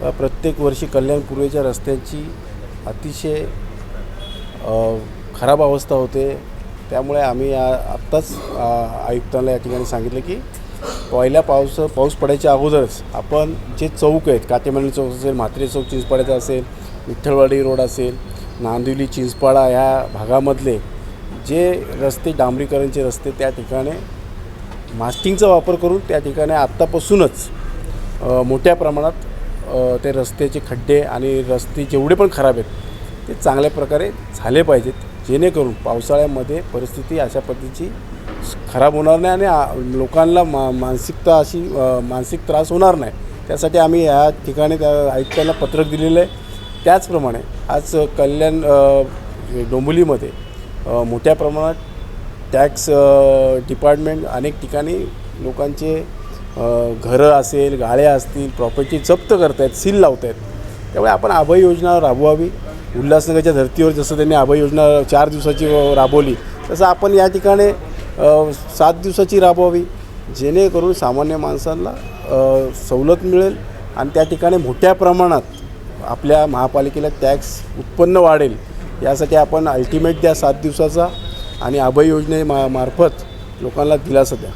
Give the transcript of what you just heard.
प्रत्येक वर्षी कल्याण पूर्वेच्या रस्त्यांची अतिशय खराब अवस्था होते। त्यामुळे आम्ही आत्ताच आयुक्तांना या ठिकाणी सांगितलं की पहिल्या पाऊस पडायच्या अगोदरच आपण जे चौक आहेत, काटेमानी चौक असेल, म्हात्रे चौक चिंचपाड्याचा असेल, विठ्ठलवाडी रोड असेल, नांदिवली चिंचपाडा ह्या भागामधले जे रस्ते डांबरीकरणचे रस्ते त्या ठिकाणी मास्टिंगचा वापर करून त्या ठिकाणी आत्तापासूनच मोठ्या प्रमाणात ते रस्त्याचे खड्डे आणि रस्ते जेवढे पण खराब आहेत ते चांगल्या प्रकारे झाले पाहिजेत, जेणेकरून पावसाळ्यामध्ये परिस्थिती अशा पद्धतीची खराब होणार नाही आणि लोकांना मानसिक त्रास होणार नाही। त्यासाठी आम्ही या ठिकाणी त्या आयुक्तांना पत्रक दिलेलं आहे। त्याचप्रमाणे आज कल्याण डोंबिवलीमध्ये मोठ्या प्रमाणात टॅक्स डिपार्टमेंट अनेक ठिकाणी लोकांचे घरं असेल, गाड्या असतील, प्रॉपर्टी जप्त करत आहेत, सील लावत आहेत। त्यामुळे आपण अभय योजना राबवावी। उल्हासनगरच्या धर्तीवर जसं त्यांनी अभय योजना 4 दिवसाची राबवली, तसं आपण या ठिकाणी 7 दिवसाची राबवावी, जेणेकरून सामान्य माणसांना सवलत मिळेल आणि त्या ठिकाणी मोठ्या प्रमाणात आपल्या महापालिकेला टॅक्स उत्पन्न वाढेल। यासाठी आपण अल्टिमेट द्या 7 दिवसाचा आणि अभय योजनेमार्फत लोकांना दिलासा द्या।